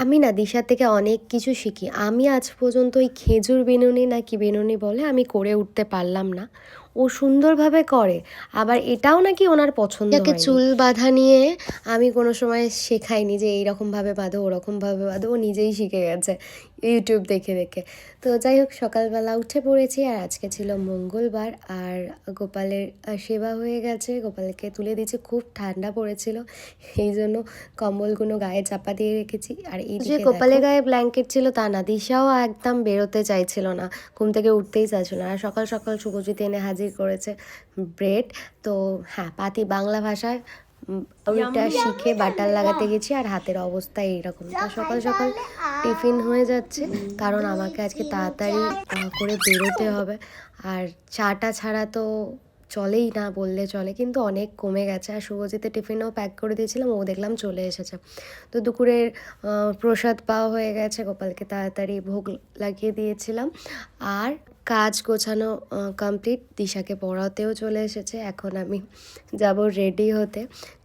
আমি না দিশার থেকে অনেক কিছু শিখি। আমি আজ পর্যন্ত ওই খেজুর বিনুনি না কি বিনুনি বলে আমি করে উঠতে পারলাম না। ও সুন্দরভাবে করে। আবার এটাও নাকি ওনার পছন্দ যাকে হয়নি। চুল বাঁধা নিয়ে আমি কোনো সময় শেখাইনি যে এইরকমভাবে বাঁধো ওরকমভাবে বাঁধো, ও নিজেই শিখে গেছে ইউটিউব দেখে দেখে। তো যাই হোক, সকালবেলা উঠে পড়েছি আর আজকে ছিল মঙ্গলবার আর গোপালের সেবা হয়ে গেছে। গোপালকে তুলে দিয়েছি, খুব ঠান্ডা পড়েছিল এই জন্য কম্বলগুলো গায়ে চাপা দিয়ে রেখেছি। আর এই যে গোপালের গায়ে ব্ল্যাঙ্কেট ছিল তা না, দিশাও একদম বেরোতে চাইছিল না, ঘুম থেকে উঠতেই চাইছিল না। আর সকাল সকাল শুভজিৎ এনে হাজির করেছে ব্রেড। তো হ্যাঁ, পাতি বাংলা ভাষায় ওইটা শিখে বাটার লাগাতে গেছি আর হাতের অবস্থা এইরকম। তো সকাল সকাল টিফিন হয়ে যাচ্ছে, কারণ আমাকে আজকে তাড়াতাড়ি করে বেরোতে হবে। আর চাটা ছাড়া তো চলেই না বললে চলে, কিন্তু অনেক কমে গেছে। আর শুভজিতের টিফিনও প্যাক করে দিয়েছিলাম, ও দেখলাম চলে এসেছে। তো দুপুরের প্রসাদ পাওয়া হয়ে গেছে, গোপালকে তাড়াতাড়ি ভোগ লাগিয়ে দিয়েছিলাম। আর কাজ গোছানো কমপ্লিট, দিশাকে পড়াতেও চলে এসেছে। এখন আমি যাব রেডি হতে,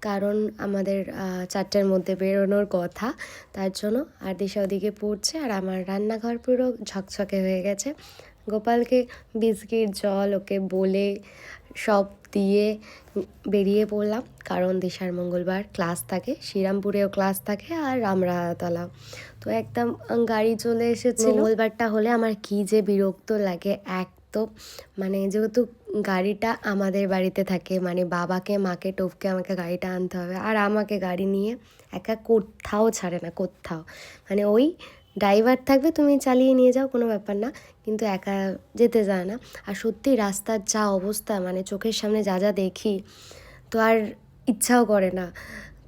কারণ আমাদের 4টার মধ্যে বেরোনোর কথা, তার জন্য। আর দিশা ওদিকে পড়ছে আর আমার রান্নাঘর পুরো ঝকঝকে হয়ে গেছে। গোপালকে বিস্কিট জল ওকে বলে সব দিয়ে বেরিয়ে পড়লাম, কারণ দিশার মঙ্গলবার ক্লাস থাকে, শ্রীরামপুরেও ক্লাস থাকে আর রামরাতলা। তো একদম গাড়ি চলে এসেছে। মঙ্গলবারটা হলে আমার কী যে বিরক্ত লাগে। এক তো মানে যেহেতু গাড়িটা আমাদের বাড়িতে থাকে, মানে বাবাকে মাকে টপকে আমাকে গাড়িটা আনতে হবে, আর আমাকে গাড়ি নিয়ে একা কোথাও ছাড়ে না, কোথাও। মানে ওই ড্রাইভার থাকবে, তুমি চালিয়ে নিয়ে যাও, কোনো ব্যাপার না, কিন্তু একা যেতে যায় না। আর সত্যি রাস্তার যা অবস্থা, মানে চোখের সামনে যা যা দেখি, তো আর ইচ্ছাও করে না।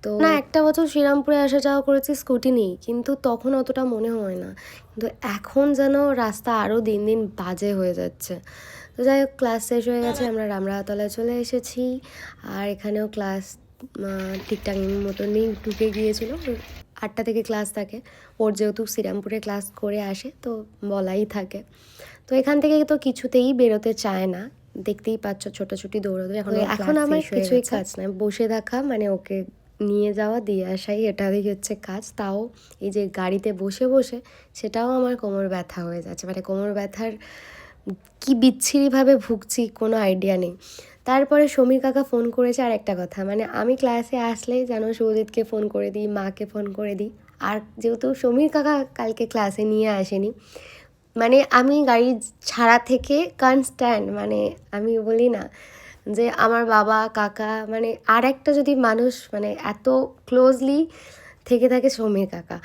তো না, একটা বছর শ্রীরামপুরে আসা যাওয়া করেছি স্কুটি নিয়েই, কিন্তু তখন অতটা মনে হয় না, কিন্তু এখন যেন রাস্তা আরও দিন দিন বাজে হয়ে যাচ্ছে। তো যাই হোক, ক্লাস শেষ হয়ে গেছে, আমরা রামরাতলায় চলে এসেছি। আর এখানেও ক্লাস ঠিকঠাক মতনই ঢুকে গিয়েছিল। 8টা থেকে ক্লাস থাকে, ওর যেহেতু শ্রীরামপুরে ক্লাস করে আসে তো বলাই থাকে। তো এখান থেকে তো কিছুতেই বেরোতে চায় না, দেখতেই পাচ্ছ ছোটাছুটি দৌড়াদৌড়ি। এখন আমার কিছুই কাজ নাই, বসে থাকা, মানে ওকে নিয়ে যাওয়া দিয়ে আসাই এটারই হচ্ছে কাজ। তাও এই যে গাড়িতে বসে বসে সেটাও আমার কোমর ব্যথা হয়ে যাচ্ছে, মানে কোমর ব্যথার কি বিচ্ছিরিভাবে ভুগছি কোনো আইডিয়া নেই। তারপরে সমীর কাকা ফোন করেছে, আর একটা কথা, মানে আমি ক্লাসে আসলেই যেন সুজিতকে ফোন করে দিই, মাকে ফোন করে দিই। আর যেহেতু সমীর কাকা কালকে ক্লাসে নিয়ে আসেনি, মানে আমি গাড়ি ছাড়া থেকে কনস্ট্যান্ট, মানে আমি বলি না যে আমার বাবা কাকা, মানে আর একটা যদি মানুষ মানে এত ক্লোজলি থেকে থাকে সমীর কাকা।